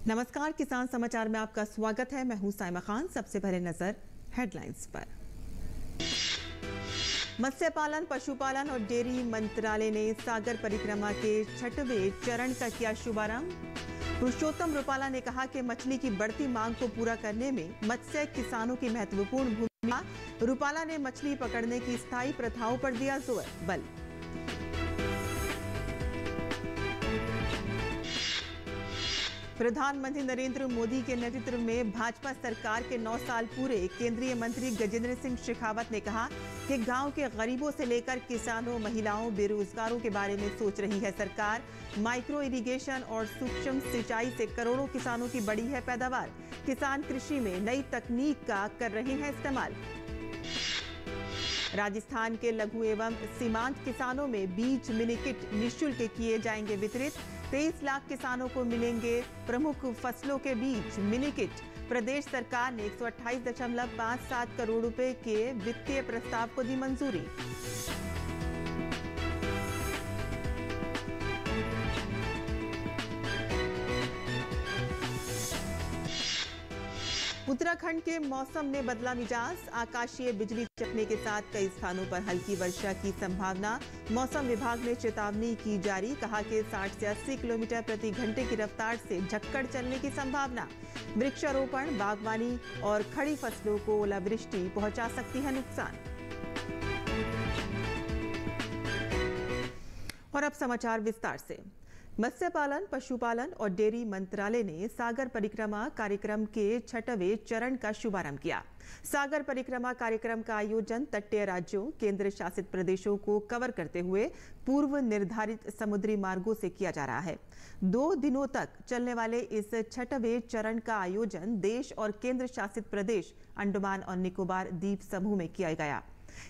नमस्कार, किसान समाचार में आपका स्वागत है। मैं हूं साइमा खान। सबसे पहले नजर हेडलाइंस पर। मत्स्य पालन, पशुपालन और डेयरी मंत्रालय ने सागर परिक्रमा के 6वें चरण का किया शुभारंभ। पुरुषोत्तम रुपाला ने कहा कि मछली की बढ़ती मांग को पूरा करने में मत्स्य किसानों की महत्वपूर्ण भूमिका। रुपाला ने मछली पकड़ने की स्थायी प्रथाओं पर दिया बल। प्रधानमंत्री नरेंद्र मोदी के नेतृत्व में भाजपा सरकार के 9 साल पूरे। केंद्रीय मंत्री गजेंद्र सिंह शेखावत ने कहा कि गांव के गरीबों से लेकर किसानों, महिलाओं, बेरोजगारों के बारे में सोच रही है सरकार। माइक्रो इरिगेशन और सूक्ष्म सिंचाई से करोड़ों किसानों की बढ़ी है पैदावार। किसान कृषि में नई तकनीक का कर रहे हैं इस्तेमाल। राजस्थान के लघु एवं सीमांत किसानों में बीज मिनीकिट निःशुल्क किए जाएंगे वितरित। 23 लाख किसानों को मिलेंगे प्रमुख फसलों के बीज मिनीकिट। प्रदेश सरकार ने 128.57 करोड़ रुपए के वित्तीय प्रस्ताव को दी मंजूरी। उत्तराखंड के मौसम ने बदला मिजाज। आकाशीय बिजली चमकने के साथ कई स्थानों पर हल्की वर्षा की संभावना। मौसम विभाग ने चेतावनी की जारी। कहा कि 60 से 80 किलोमीटर प्रति घंटे की रफ्तार से झक्कड़ चलने की संभावना। वृक्षारोपण, बागवानी और खड़ी फसलों को ओलावृष्टि पहुंचा सकती है नुकसान। और अब समाचार विस्तार से। मत्स्य पालन, पशुपालन और डेयरी मंत्रालय ने सागर परिक्रमा कार्यक्रम के 6वें चरण का शुभारंभ किया। सागर परिक्रमा कार्यक्रम का आयोजन तटीय राज्यों, केंद्र शासित प्रदेशों को कवर करते हुए पूर्व निर्धारित समुद्री मार्गों से किया जा रहा है। 2 दिनों तक चलने वाले इस 6वें चरण का आयोजन देश और केंद्र शासित प्रदेश अंडमान और निकोबार द्वीप समूह में किया गया।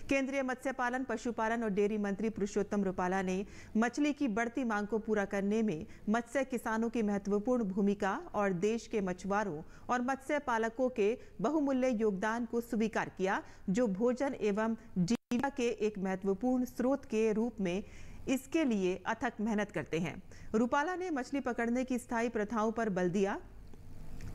केंद्रीय मत्स्य पालन, पशुपालन और डेयरी मंत्री पुरुषोत्तम रुपाला ने मछली की बढ़ती मांग को पूरा करने में मत्स्य किसानों की महत्वपूर्ण भूमिका और देश के मछुआरों और मत्स्य पालकों के बहुमूल्य योगदान को स्वीकार किया, जो भोजन एवं जीविका के एक महत्वपूर्ण स्रोत के रूप में इसके लिए अथक मेहनत करते हैं। रुपाला ने मछली पकड़ने की स्थायी प्रथाओं पर बल दिया,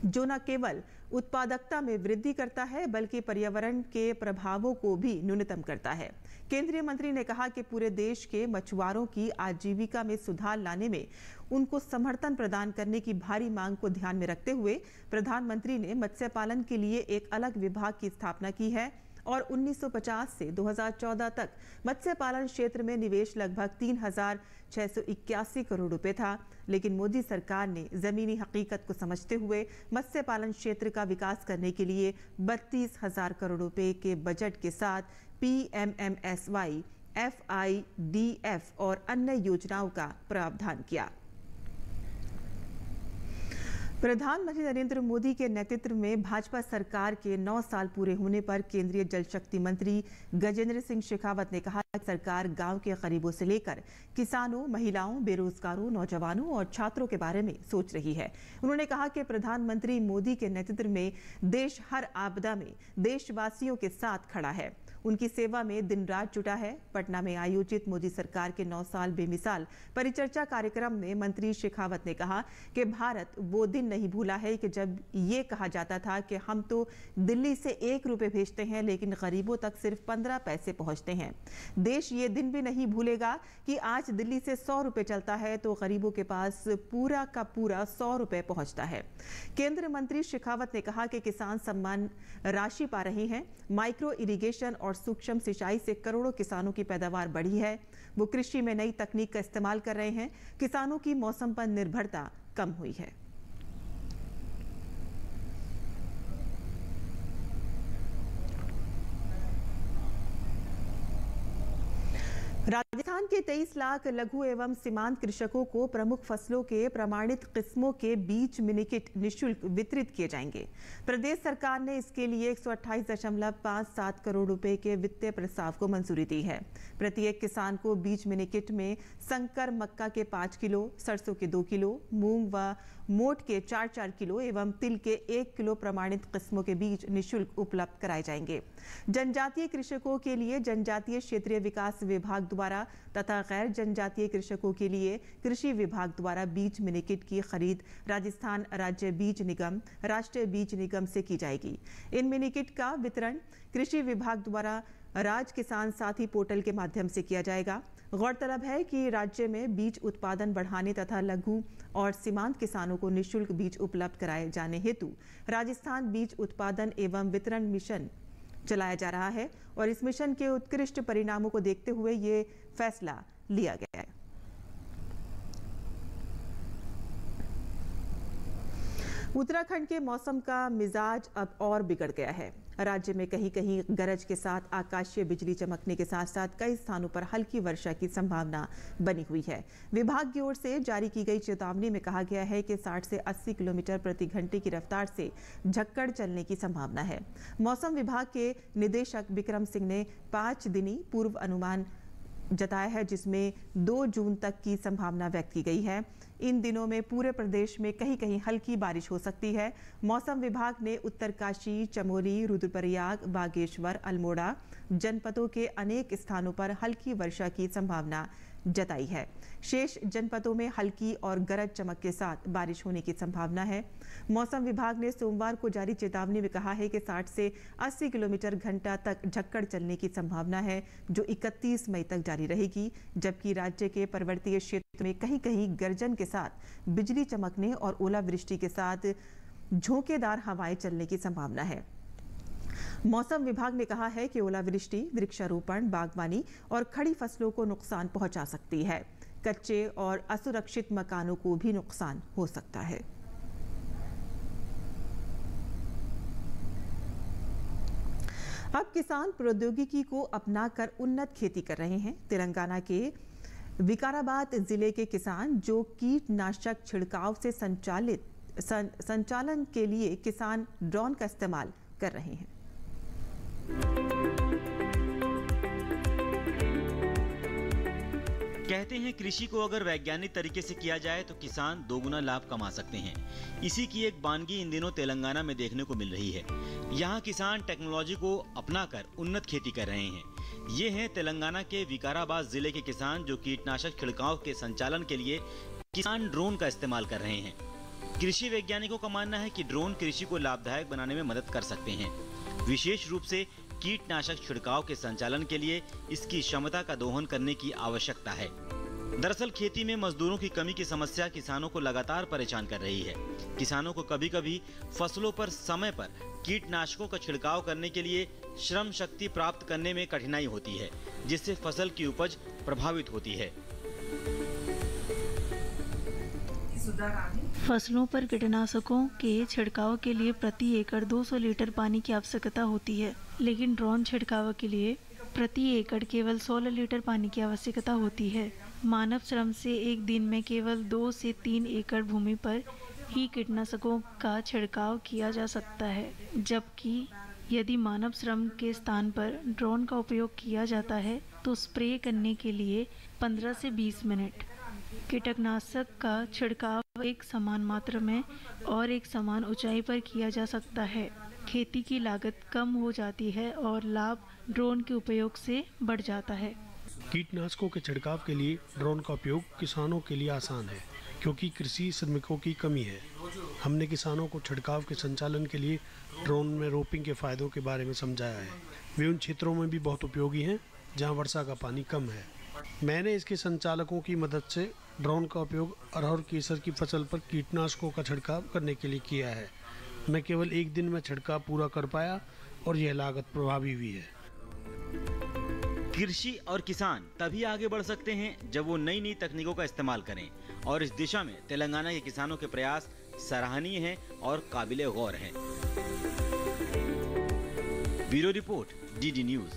जो न केवल उत्पादकता में वृद्धि करता है बल्कि पर्यावरण के प्रभावों को भी न्यूनतम करता है। केंद्रीय मंत्री ने कहा कि पूरे देश के मछुआरों की आजीविका में सुधार लाने में उनको समर्थन प्रदान करने की भारी मांग को ध्यान में रखते हुए प्रधानमंत्री ने मत्स्य पालन के लिए एक अलग विभाग की स्थापना की है और 1950 से 2014 तक मत्स्य पालन क्षेत्र में निवेश लगभग 3,681 करोड़ रुपए था। लेकिन मोदी सरकार ने जमीनी हकीकत को समझते हुए मत्स्य पालन क्षेत्र का विकास करने के लिए 32,000 करोड़ रुपए के बजट के साथ PMMSY, FIDF और अन्य योजनाओं का प्रावधान किया। प्रधानमंत्री नरेंद्र मोदी के नेतृत्व में भाजपा सरकार के 9 साल पूरे होने पर केंद्रीय जल शक्ति मंत्री गजेंद्र सिंह शेखावत ने कहा कि सरकार गांव के गरीबों से लेकर किसानों, महिलाओं, बेरोजगारों, नौजवानों और छात्रों के बारे में सोच रही है। उन्होंने कहा कि प्रधानमंत्री मोदी के नेतृत्व में देश हर आपदा में देशवासियों के साथ खड़ा है, उनकी सेवा में दिन रात जुटा है। पटना में आयोजित मोदी सरकार के 9 साल बेमिसाल परिचर्चा कार्यक्रम में मंत्री शेखावत ने कहा कि भारत वो दिन नहीं भूला है कि जब ये कहा जाता था कि हम तो दिल्ली से 1 रुपए भेजते हैं लेकिन गरीबों तक सिर्फ 15 पैसे पहुंचते हैं। देश ये दिन भी नहीं भूलेगा कि आज दिल्ली से 100 रुपए चलता है तो गरीबों के पास पूरा का पूरा 100 रुपए पहुंचता है। केंद्रीय मंत्री शेखावत ने कहा कि किसान सम्मान राशि पा रहे हैं। माइक्रो इरिगेशन और सूक्ष्म सिंचाई से करोड़ों किसानों की पैदावार बढ़ी है। वो कृषि में नई तकनीक का इस्तेमाल कर रहे हैं। किसानों की मौसम पर निर्भरता कम हुई है। राजस्थान के 23 लाख लघु एवं सीमांत कृषकों को प्रमुख फसलों के प्रमाणित किस्मों के बीज मिनीकिट निःशुल्क वितरित किए जाएंगे। प्रदेश सरकार ने इसके लिए 128.57 करोड़ रुपए के वित्तीय प्रस्ताव को मंजूरी दी है। प्रत्येक किसान को बीज मिनीकिट में संकर मक्का के 5 किलो, सरसों के 2 किलो, मूंग व मोट के 4-4 किलो एवं तिल के 1 किलो प्रमाणित किस्मों के बीज निःशुल्क उपलब्ध कराए जाएंगे। जनजातीय कृषकों के लिए जनजातीय क्षेत्रीय विकास विभाग द्वारा तथा गैर जनजातीय कृषकों के लिए कृषि विभाग द्वारा बीज मिनीकिट की खरीद राजस्थान राज्य बीज निगम, राष्ट्रीय बीज निगम से की जाएगी। इन मिनीकिट का वितरण कृषि विभाग द्वारा राज किसान साथी पोर्टल के माध्यम से किया जाएगा। गौरतलब है कि राज्य में बीज उत्पादन बढ़ाने तथा लघु और सीमांत किसानों को निःशुल्क बीज उपलब्ध कराए जाने हेतु राजस्थान बीज उत्पादन एवं वितरण मिशन चलाया जा रहा है और इस मिशन के उत्कृष्ट परिणामों को देखते हुए ये फैसला लिया गया है। उत्तराखंड के मौसम का मिजाज अब और बिगड़ गया है। राज्य में कहीं कहीं गरज के साथ आकाशीय बिजली चमकने के साथ साथ कई स्थानों पर हल्की वर्षा की संभावना बनी हुई है। विभाग की ओर से जारी की गई चेतावनी में कहा गया है कि 60 से 80 किलोमीटर प्रति घंटे की रफ्तार से झक्कड़ चलने की संभावना है। मौसम विभाग के निदेशक विक्रम सिंह ने 5 दिनी पूर्व अनुमान जताया है, जिसमें 2 जून तक की संभावना व्यक्त की गई है। इन दिनों में पूरे प्रदेश में कहीं कहीं हल्की बारिश हो सकती है। मौसम विभाग ने उत्तरकाशी, चमोली, रुद्रप्रयाग, बागेश्वर, अल्मोड़ा जनपदों के अनेक स्थानों पर हल्की वर्षा की संभावना जताई है। शेष जनपदों में हल्की और गरज चमक के साथ बारिश होने की संभावना है। मौसम विभाग ने सोमवार को जारी चेतावनी में कहा है कि 60 से 80 किलोमीटर घंटा तक झक्कड़ चलने की संभावना है, जो 31 मई तक जारी रहेगी, जबकि राज्य के पर्वतीय क्षेत्र में कहीं कहीं गर्जन के साथ बिजली चमकने और ओलावृष्टि के साथ झोंकेदार हवाएं चलने की संभावना है। मौसम विभाग ने कहा है कि ओलावृष्टि वृक्षारोपण, बागवानी और खड़ी फसलों को नुकसान पहुंचा सकती है। कच्चे और असुरक्षित मकानों को भी नुकसान हो सकता है। अब किसान प्रौद्योगिकी को अपनाकर उन्नत खेती कर रहे हैं। तेलंगाना के विकाराबाद जिले के किसान जो कीटनाशक छिड़काव से संचालन के लिए किसान ड्रोन का इस्तेमाल कर रहे हैं। कहते हैं कृषि को अगर वैज्ञानिक तरीके से किया जाए तो किसान दोगुना लाभ कमा सकते हैं। इसी की एक बानगी इन दिनों तेलंगाना में देखने को मिल रही है। यहाँ किसान टेक्नोलॉजी को अपनाकर उन्नत खेती कर रहे हैं। ये हैं तेलंगाना के विकाराबाद जिले के किसान जो कीटनाशक छिड़काव के संचालन के लिए किसान ड्रोन का इस्तेमाल कर रहे हैं। कृषि वैज्ञानिकों का मानना है कि ड्रोन कृषि को लाभदायक बनाने में मदद कर सकते हैं। विशेष रूप से कीटनाशक छिड़काव के संचालन के लिए इसकी क्षमता का दोहन करने की आवश्यकता है। दरअसल खेती में मजदूरों की कमी की समस्या किसानों को लगातार परेशान कर रही है। किसानों को कभी कभी फसलों पर समय पर कीटनाशकों का छिड़काव करने के लिए श्रम शक्ति प्राप्त करने में कठिनाई होती है, जिससे फसल की उपज प्रभावित होती है। फसलों पर कीटनाशकों के छिड़काव के लिए प्रति एकड़ 200 लीटर पानी की आवश्यकता होती है, लेकिन ड्रोन छिड़काव के लिए प्रति एकड़ केवल 16 लीटर पानी की आवश्यकता होती है। मानव श्रम से एक दिन में केवल 2 से 3 एकड़ भूमि पर ही कीटनाशकों का छिड़काव किया जा सकता है, जबकि यदि मानव श्रम के स्थान पर ड्रोन का उपयोग किया जाता है तो स्प्रे करने के लिए 15 से 20 मिनट। कीटनाशक का छिड़काव एक समान मात्रा में और एक समान ऊंचाई पर किया जा सकता है। खेती की लागत कम हो जाती है और लाभ ड्रोन के उपयोग से बढ़ जाता है। कीटनाशकों के छिड़काव के लिए ड्रोन का उपयोग किसानों के लिए आसान है, क्योंकि कृषि श्रमिकों की कमी है। हमने किसानों को छिड़काव के संचालन के लिए ड्रोन में रोपिंग के फायदों के बारे में समझाया है। वे उन क्षेत्रों में भी बहुत उपयोगी हैं जहां वर्षा का पानी कम है। मैंने इसके संचालकों की मदद से ड्रोन का उपयोग अरहर केसर की फसल पर कीटनाशकों का छिड़काव करने के लिए किया है। मैं केवल एक दिन में छिड़काव पूरा कर पाया और यह लागत प्रभावी भी है। कृषि और किसान तभी आगे बढ़ सकते हैं जब वो नई नई तकनीकों का इस्तेमाल करें, और इस दिशा में तेलंगाना के किसानों के प्रयास सराहनीय हैं और काबिले गौर हैं। Bureau report, DD news.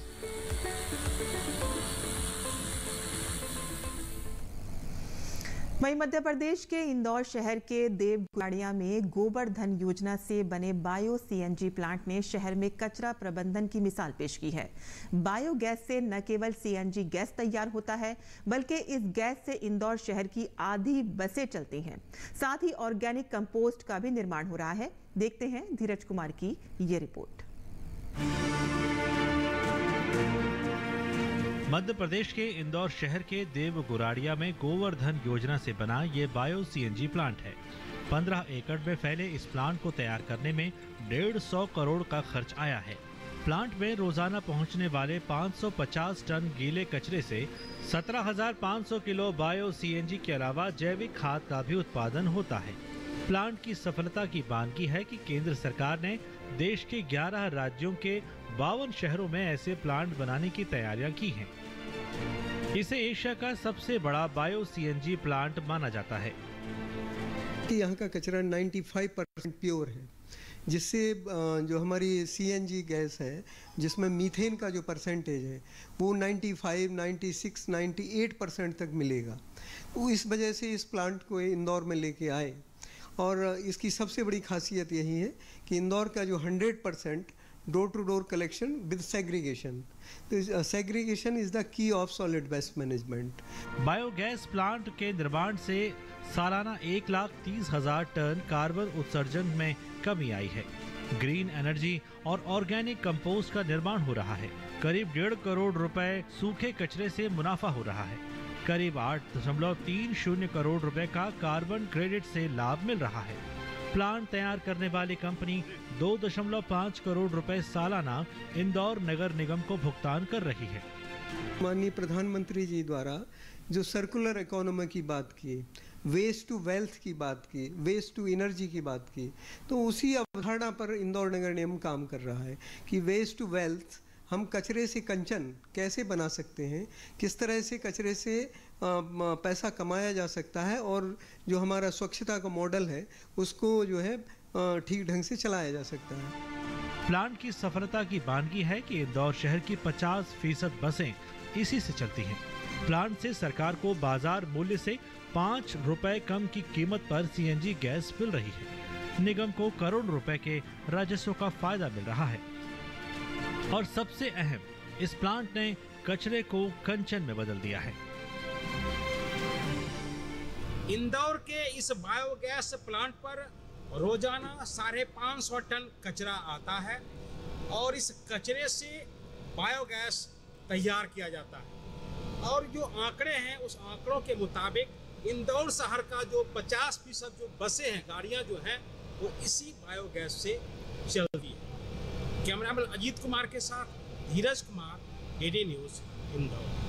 वहीं मध्य प्रदेश के इंदौर शहर के देवगुड़िया में गोवर्धन योजना से बने बायो सीएनजी प्लांट ने शहर में कचरा प्रबंधन की मिसाल पेश की है। बायोगैस से न केवल सीएनजी गैस तैयार होता है, बल्कि इस गैस से इंदौर शहर की आधी बसें चलती हैं। साथ ही ऑर्गेनिक कंपोस्ट का भी निर्माण हो रहा है। देखते हैं धीरज कुमार की ये रिपोर्ट। मध्य प्रदेश के इंदौर शहर के देवगुराड़िया में गोवर्धन योजना से बना ये बायो सीएनजी प्लांट है। 15 एकड़ में फैले इस प्लांट को तैयार करने में 150 करोड़ का खर्च आया है। प्लांट में रोजाना पहुंचने वाले 550 टन गीले कचरे से 17,500 किलो बायो सीएनजी के अलावा जैविक खाद का भी उत्पादन होता है। प्लांट की सफलता की बानगी है कि केंद्र सरकार ने देश के 11 राज्यों के 52 शहरों में ऐसे प्लांट बनाने की तैयारियां की हैं। इसे एशिया का सबसे बड़ा बायो सीएनजी प्लांट माना जाता है। यहाँ का कचरा 95% प्योर है, जिससे जो हमारी सीएनजी गैस है जिसमें मीथेन का जो परसेंटेज है वो 95, 96, 98% तक मिलेगा। तो इस वजह से इस प्लांट को इंदौर में लेके आए और इसकी सबसे बड़ी खासियत यही है कि इंदौर का जो 100% door to door collection with segregation, तो segregation is the key of solid waste management. Biogas plant के निर्माण से सालाना 1,30,000 टन कार्बन उत्सर्जन में कमी आई है। ग्रीन एनर्जी और ऑर्गेनिक कंपोस्ट का निर्माण हो रहा है। करीब 1.5 करोड़ रुपए सूखे कचरे से मुनाफा हो रहा है। करीब 8.30 करोड़ रुपए का कार्बन क्रेडिट से लाभ मिल रहा है। प्लांट तैयार करने वाली कंपनी 2.5 करोड़ रुपए सालाना इंदौर नगर निगम को भुगतान कर रही है। माननीय प्रधानमंत्री जी द्वारा जो सर्कुलर इकोनॉमी की बात की, वेस्ट टू वेल्थ की बात की, वेस्ट टू एनर्जी की बात की, तो उसी अवधारणा पर इंदौर नगर निगम काम कर रहा है कि वेस्ट टू वेल्थ, हम कचरे से कंचन कैसे बना सकते हैं, किस तरह से कचरे से पैसा कमाया जा सकता है और जो हमारा स्वच्छता का मॉडल है उसको जो है ठीक ढंग से चलाया जा सकता है। प्लांट की सफलता की बानगी है कि इंदौर शहर की 50% बसें इसी से चलती हैं। प्लांट से सरकार को बाजार मूल्य से 5 रुपए कम की कीमत पर सीएनजी गैस मिल रही है। निगम को करोड़ रुपए के राजस्व का फायदा मिल रहा है। और सबसे अहम, इस प्लांट ने कचरे को कंचन में बदल दिया है। इंदौर के इस बायोगैस प्लांट पर रोजाना 550 टन कचरा आता है और इस कचरे से बायोगैस तैयार किया जाता है। और जो आंकड़े हैं उस आंकड़ों के मुताबिक इंदौर शहर का जो 50% जो बसें हैं, गाड़ियां जो हैं, वो इसी बायोगैस से चलती है। कैमरामैन अजीत कुमार के साथ धीरज कुमार, डीडी न्यूज, इंदौर।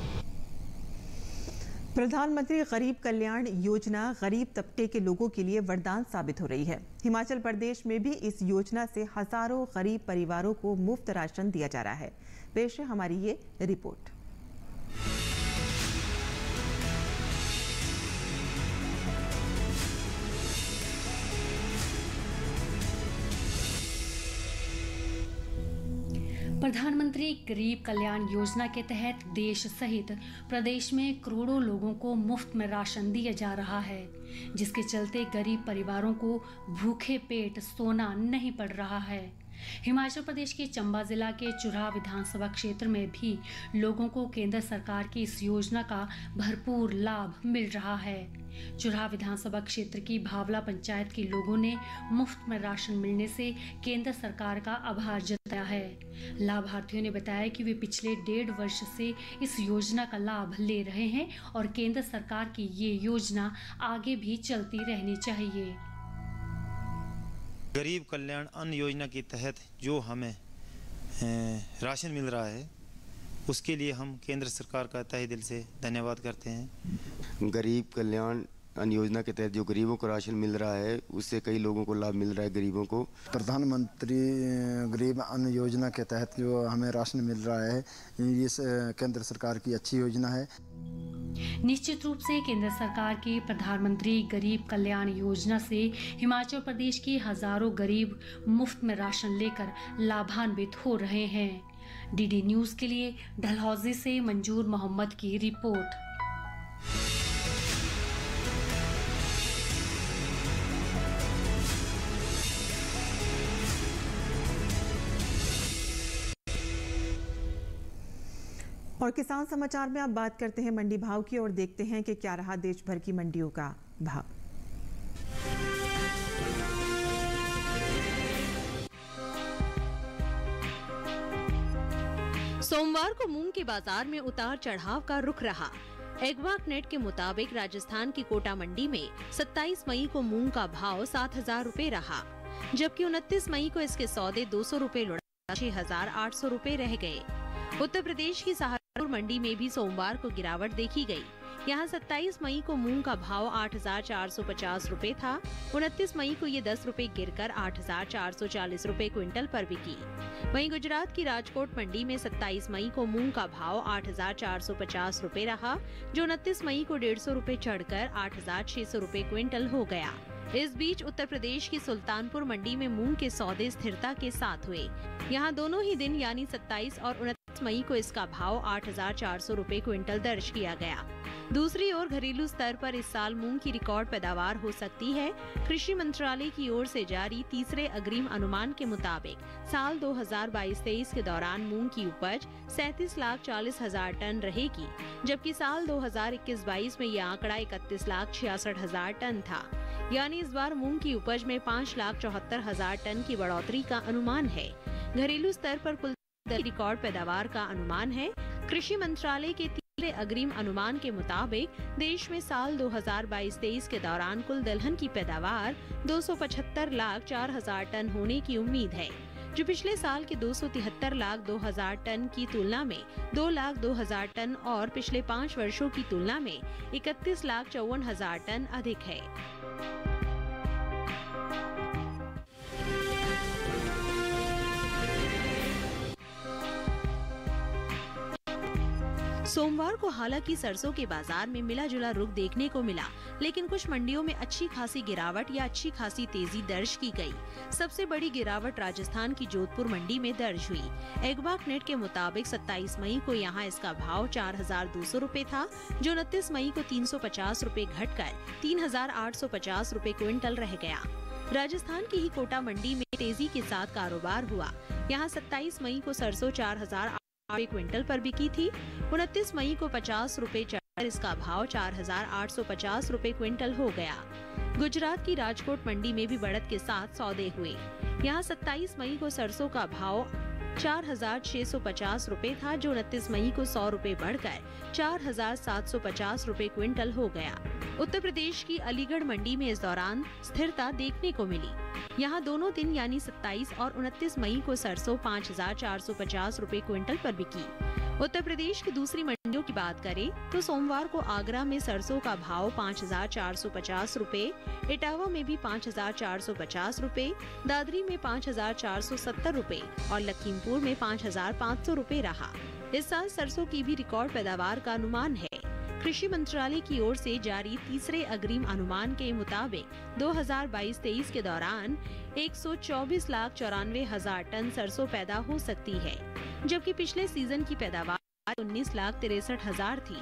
प्रधानमंत्री गरीब कल्याण योजना गरीब तबके के लोगों के लिए वरदान साबित हो रही है। हिमाचल प्रदेश में भी इस योजना से हजारों गरीब परिवारों को मुफ्त राशन दिया जा रहा है। पेश है हमारी ये रिपोर्ट। प्रधानमंत्री गरीब कल्याण योजना के तहत देश सहित प्रदेश में करोड़ों लोगों को मुफ्त में राशन दिया जा रहा है, जिसके चलते गरीब परिवारों को भूखे पेट सोना नहीं पड़ रहा है। हिमाचल प्रदेश के चंबा जिला के चुराह विधानसभा क्षेत्र में भी लोगों को केंद्र सरकार की इस योजना का भरपूर लाभ मिल रहा है। चुराह विधानसभा क्षेत्र की भावला पंचायत के लोगों ने मुफ्त में राशन मिलने से केंद्र सरकार का आभार जताया है। लाभार्थियों ने बताया कि वे पिछले 1.5 वर्ष से इस योजना का लाभ ले रहे हैं और केंद्र सरकार की ये योजना आगे भी चलती रहनी चाहिए। गरीब कल्याण अन्न योजना के तहत जो हमें राशन मिल रहा है उसके लिए हम केंद्र सरकार का तहे दिल से धन्यवाद करते हैं। गरीब कल्याण अन्न योजना के तहत जो गरीबों को राशन मिल रहा है उससे कई लोगों को लाभ मिल रहा है। गरीबों को प्रधानमंत्री गरीब अन्न योजना के तहत जो हमें राशन मिल रहा है ये केंद्र सरकार की अच्छी योजना है। निश्चित रूप से केंद्र सरकार की प्रधानमंत्री गरीब कल्याण योजना से हिमाचल प्रदेश के हजारों गरीब मुफ्त में राशन लेकर लाभान्वित हो रहे हैं। डीडी न्यूज के लिए डलहौजी से मंजूर मोहम्मद की रिपोर्ट। और किसान समाचार में अब बात करते हैं मंडी भाव की और देखते हैं कि क्या रहा देश भर की मंडियों का भाव। सोमवार को मूंग के बाजार में उतार चढ़ाव का रुख रहा। एग्वाक नेट के मुताबिक राजस्थान की कोटा मंडी में 27 मई को मूंग का भाव 7,000 रुपए रहा, जबकि 29 मई को इसके सौदे 200 रुपए लुढ़क 6,800 रुपए रह गए। उत्तर प्रदेश की सहारनपुर मंडी में भी सोमवार को गिरावट देखी गई। यहाँ 27 मई को मूंग का भाव 8,450 रुपए था। 29 मई को ये 10 रुपए गिरकर 8,440 रुपए क्विंटल पर बिकी। वहीं गुजरात की राजकोट मंडी में 27 मई को मूंग का भाव 8,450 रुपए रहा, जो 29 मई को 150 रुपए चढ़कर 8,600 रुपए क्विंटल हो गया। इस बीच उत्तर प्रदेश की सुल्तानपुर मंडी में मूंग के सौदे स्थिरता के साथ हुए। यहाँ दोनों ही दिन यानी 27 और 29 मई को इसका भाव 8,400 रुपए क्विंटल दर्ज किया गया। दूसरी ओर घरेलू स्तर पर इस साल मूंग की रिकॉर्ड पैदावार हो सकती है। कृषि मंत्रालय की ओर से जारी तीसरे अग्रिम अनुमान के मुताबिक साल 2022-23 के दौरान मूंग की उपज 37,40,000 टन रहेगी, जबकि साल 2021-22 में यह आंकड़ा 31,66,000 टन था। यानी इस बार मूंग की उपज में 5,74,000 टन की बढ़ोतरी का अनुमान है। घरेलू स्तर पर कुल रिकॉर्ड पैदावार का अनुमान है। कृषि मंत्रालय के तीसरे अग्रिम अनुमान के मुताबिक देश में साल 2022-23 के दौरान कुल दलहन की पैदावार 275,04,000 टन होने की उम्मीद है, जो पिछले साल के 273,02,000 टन की तुलना में 2,02,000 टन और पिछले 5 वर्षों की तुलना में 31,54,000 टन अधिक है। सोमवार को हालांकि सरसों के बाजार में मिला जुला रुख देखने को मिला, लेकिन कुछ मंडियों में अच्छी खासी गिरावट या अच्छी खासी तेजी दर्ज की गई। सबसे बड़ी गिरावट राजस्थान की जोधपुर मंडी में दर्ज हुई। एग्वाक नेट के मुताबिक 27 मई को यहां इसका भाव 4,200 रुपए था, जो 29 मई को 350 रुपए घटकर 3,850 रुपए क्विंटल रह गया। राजस्थान की ही कोटा मंडी में तेजी के साथ कारोबार हुआ। यहाँ 27 मई को सरसों 4,000 क्विंटल पर बिकी थी। 29 मई को 50 रुपए चढ़कर इसका भाव 4,850 रुपए क्विंटल हो गया। गुजरात की राजकोट मंडी में भी बढ़त के साथ सौदे हुए। यहाँ 27 मई को सरसों का भाव 4,650 रुपए था, जो 29 मई को 100 रुपए बढ़कर 4,750 रुपए क्विंटल हो गया। उत्तर प्रदेश की अलीगढ़ मंडी में इस दौरान स्थिरता देखने को मिली। यहाँ दोनों दिन यानी 27 और 29 मई को सरसों 5,450 रुपए क्विंटल पर बिकी। उत्तर प्रदेश की दूसरी मंडियों की बात करें तो सोमवार को आगरा में सरसों का भाव 5,450 रुपए, इटावा में भी 5,450 रुपए, दादरी में 5,470 रुपए और लखीमपुर में 5,500 रुपए रहा। इस साल सरसों की भी रिकॉर्ड पैदावार का अनुमान है। कृषि मंत्रालय की ओर से जारी तीसरे अग्रिम अनुमान के मुताबिक 2022-23 के दौरान 124,94,000 टन सरसों पैदा हो सकती है, जबकि पिछले सीजन की पैदावार 19,63,000 थी।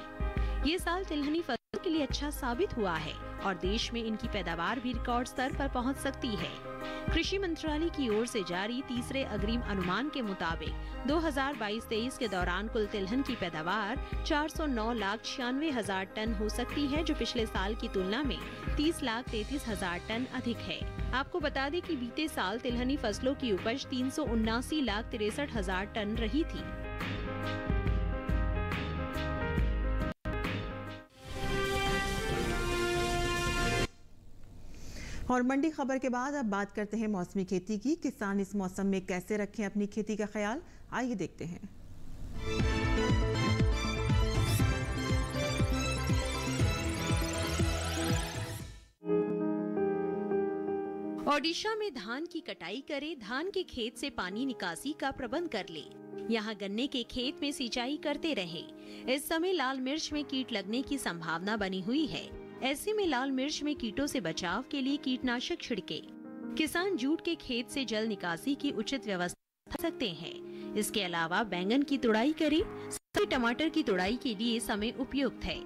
ये साल तिलहनी फसलों के लिए अच्छा साबित हुआ है और देश में इनकी पैदावार भी रिकॉर्ड स्तर पर पहुंच सकती है। कृषि मंत्रालय की ओर से जारी तीसरे अग्रिम अनुमान के मुताबिक 2022-23 के दौरान कुल तिलहन की पैदावार 409,96,000 टन हो सकती है, जो पिछले साल की तुलना में 30,33,000 टन अधिक है। आपको बता दें कि बीते साल तिलहनी फसलों की उपज 379,63,000 टन रही थी। और मंडी खबर के बाद अब बात करते हैं मौसमी खेती की। किसान इस मौसम में कैसे रखें अपनी खेती का ख्याल, आइए देखते हैं। ओडिशा में धान की कटाई करे, धान के खेत से पानी निकासी का प्रबंध कर ले। यहाँ गन्ने के खेत में सिंचाई करते रहे। इस समय लाल मिर्च में कीट लगने की संभावना बनी हुई है। ऐसे में लाल मिर्च में कीटों से बचाव के लिए कीटनाशक छिड़के। किसान जूट के खेत से जल निकासी की उचित व्यवस्था कर सकते हैं। इसके अलावा बैंगन की तुड़ाई करें। टमाटर की तुड़ाई के लिए समय उपयुक्त है।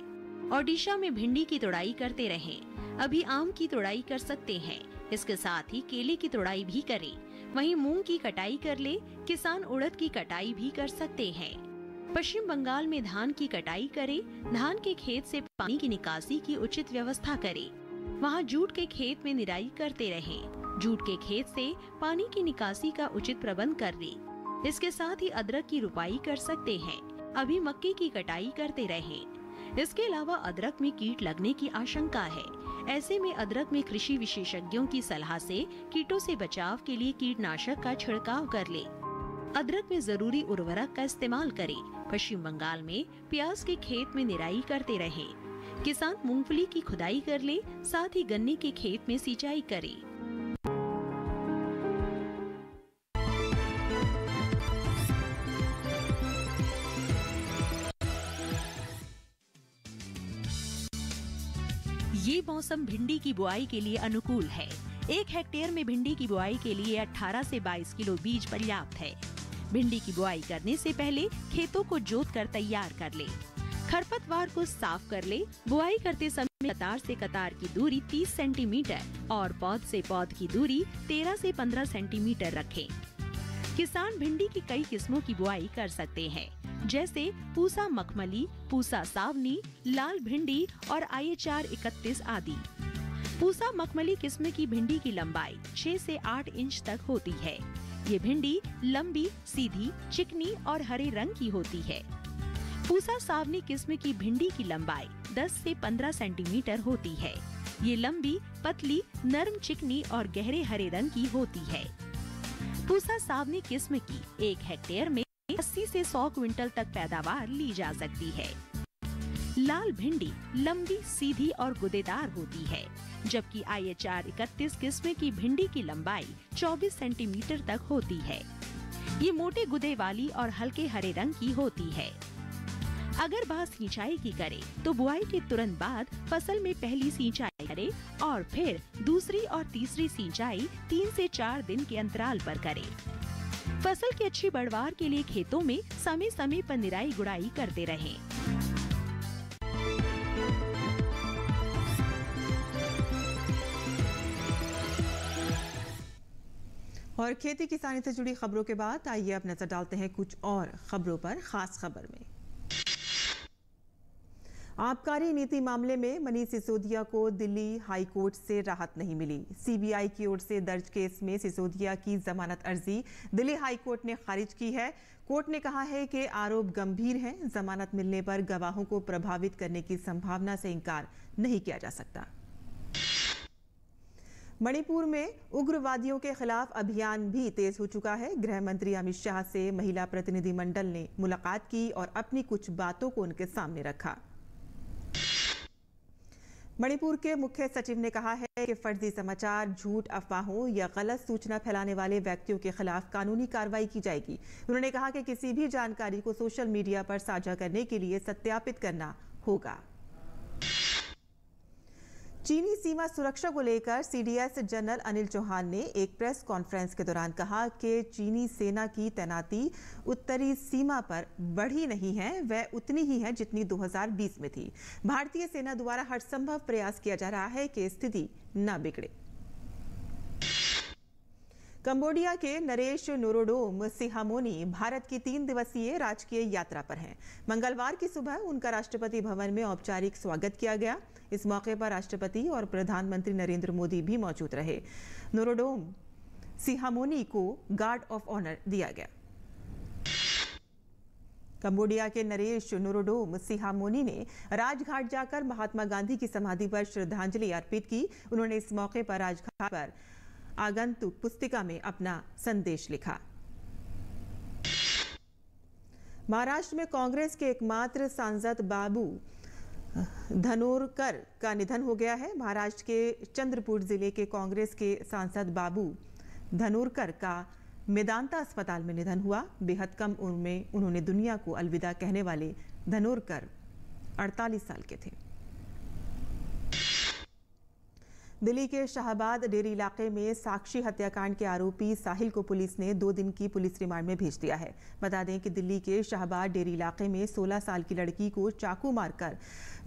ओडिशा में भिंडी की तुड़ाई करते रहें। अभी आम की तुड़ाई कर सकते हैं। इसके साथ ही केले की तुड़ाई भी करें। वहीं मूंग की कटाई कर ले। किसान उड़द की कटाई भी कर सकते हैं। पश्चिम बंगाल में धान की कटाई करे। धान के खेत से पानी की निकासी की उचित व्यवस्था करें। वहां जूट के खेत में निराई करते रहें। जूट के खेत से पानी की निकासी का उचित प्रबंध कर ले। इसके साथ ही अदरक की रुपाई कर सकते हैं। अभी मक्के की कटाई करते रहें। इसके अलावा अदरक में कीट लगने की आशंका है। ऐसे में अदरक में कृषि विशेषज्ञों की सलाह से कीटों से बचाव के लिए कीटनाशक का छिड़काव कर ले। अदरक में जरूरी उर्वरक का इस्तेमाल करें। पश्चिम बंगाल में प्याज के खेत में निराई करते रहें। किसान मूंगफली की खुदाई कर ले, साथ ही गन्ने के खेत में सिंचाई करे। ये मौसम भिंडी की बुआई के लिए अनुकूल है। 1 हेक्टेयर में भिंडी की बुआई के लिए 18 से 22 किलो बीज पर्याप्त है। भिंडी की बुआई करने से पहले खेतों को जोत कर तैयार कर ले। खरपतवार को साफ कर ले। बुआई करते समय कतार से कतार की दूरी 30 सेंटीमीटर और पौध से पौध की दूरी 13 से 15 सेंटीमीटर रखें। किसान भिंडी की कई किस्मों की बुआई कर सकते हैं, जैसे पूसा मखमली, पूसा सावनी, लाल भिंडी और IHR 31 आदि। पूसा मखमली किस्म की भिंडी की लंबाई 6 से 8 इंच तक होती है। ये भिंडी लंबी, सीधी, चिकनी और हरे रंग की होती है। पूसा सावनी किस्म की भिंडी की लंबाई 10 से 15 सेंटीमीटर होती है। ये लंबी, पतली, नरम, चिकनी और गहरे हरे रंग की होती है। पूसा सावनी किस्म की 1 हेक्टेयर में 80 से 100 क्विंटल तक पैदावार ली जा सकती है। लाल भिंडी लंबी, सीधी और गुदेदार होती है, जबकि IHR 31 किस्म की भिंडी की लंबाई 24 सेंटीमीटर तक होती है। ये मोटे गुदे वाली और हल्के हरे रंग की होती है। अगर बात सिंचाई की करें तो बुआई के तुरंत बाद फसल में पहली सिंचाई करें और फिर दूसरी और तीसरी सिंचाई 3 से 4 दिन के अंतराल पर करें। फसल की अच्छी पैदावार के लिए खेतों में समय समय पर निराई गुड़ाई करते रहें। और खेती किसानी से जुड़ी खबरों के बाद आइए अब नजर डालते हैं कुछ और खबरों पर। खास खबर में आबकारी नीति मामले में मनीष सिसोदिया को दिल्ली हाई कोर्ट से राहत नहीं मिली। CBI की ओर से दर्ज केस में सिसोदिया की जमानत अर्जी दिल्ली हाई कोर्ट ने खारिज की है। कोर्ट ने कहा है कि आरोप गंभीर हैं। जमानत मिलने पर गवाहों को प्रभावित करने की संभावना से इनकार नहीं किया जा सकता। मणिपुर में उग्रवादियों के खिलाफ अभियान भी तेज हो चुका है। गृह मंत्री अमित शाह से महिला प्रतिनिधिमंडल ने मुलाकात की और अपनी कुछ बातों को उनके सामने रखा। मणिपुर के मुख्य सचिव ने कहा है कि फर्जी समाचार, झूठ, अफवाहों या गलत सूचना फैलाने वाले व्यक्तियों के खिलाफ कानूनी कार्रवाई की जाएगी। उन्होंने कहा कि किसी भी जानकारी को सोशल मीडिया पर साझा करने के लिए सत्यापित करना होगा। चीनी सीमा सुरक्षा को लेकर CDS जनरल अनिल चौहान ने एक प्रेस कॉन्फ्रेंस के दौरान कहा कि चीनी सेना की तैनाती उत्तरी सीमा पर बढ़ी नहीं है, वह उतनी ही है जितनी 2020 में थी। भारतीय सेना द्वारा हर संभव प्रयास किया जा रहा है कि स्थिति न बिगड़े। कंबोडिया के नरेश नोरोडोम सिहामोनी भारत की 3 दिवसीय राजकीय यात्रा पर हैं। मंगलवार की सुबह उनका राष्ट्रपति भवन में औपचारिक स्वागत किया गया। इस मौके पर राष्ट्रपति और प्रधानमंत्री नरेंद्र मोदी भी मौजूद रहे। नोरोडोम सिहामोनी को गार्ड ऑफ ऑनर दिया गया। कंबोडिया के नरेश नोरोडोम सिहामोनी ने राजघाट जाकर महात्मा गांधी की समाधि पर श्रद्धांजलि अर्पित की। उन्होंने इस मौके पर राजघाट पर आगंतुक पुस्तिका में अपना संदेश लिखा। महाराष्ट्र में कांग्रेस के एकमात्र सांसद बाबू धनोरकर का निधन हो गया है। महाराष्ट्र के चंद्रपुर जिले के कांग्रेस के सांसद बाबू धनोरकर का मेदांता अस्पताल में निधन हुआ। बेहद कम उम्र में उन्होंने दुनिया को अलविदा कहने वाले धनोरकर 48 साल के थे। दिल्ली के शाहबाद डेरी इलाके में साक्षी हत्याकांड के आरोपी साहिल को पुलिस ने 2 दिन की पुलिस रिमांड में भेज दिया है। बता दें कि दिल्ली के शाहबाद डेरी इलाके में 16 साल की लड़की को चाकू मारकर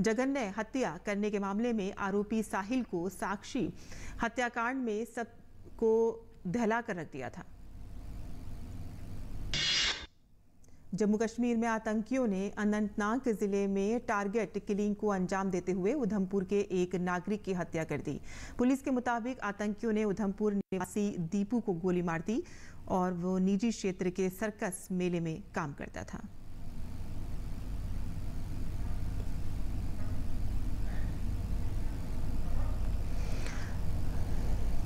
जघन्य हत्या करने के मामले में आरोपी साहिल को साक्षी हत्याकांड में सबको दहला कर रख दिया था। जम्मू कश्मीर में आतंकियों ने अनंतनाग जिले में टारगेट किलिंग को अंजाम देते हुए उधमपुर के एक नागरिक की हत्या कर दी। पुलिस के मुताबिक आतंकियों ने उधमपुर निवासी दीपू को गोली मार दी और वो निजी क्षेत्र के सर्कस मेले में काम करता था।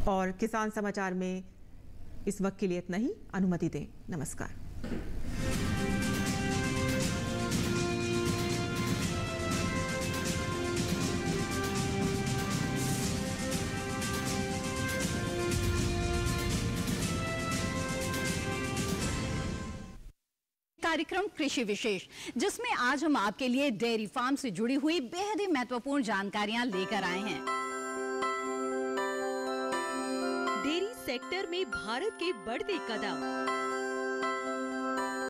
और किसान समाचार में इस वक्त के लिए इतना ही। अनुमति दें। नमस्कार। कार्यक्रम कृषि विशेष, जिसमें आज हम आपके लिए डेयरी फार्म से जुड़ी हुई बेहद ही महत्वपूर्ण जानकारियां लेकर आए हैं। डेयरी सेक्टर में भारत के बढ़ते कदम।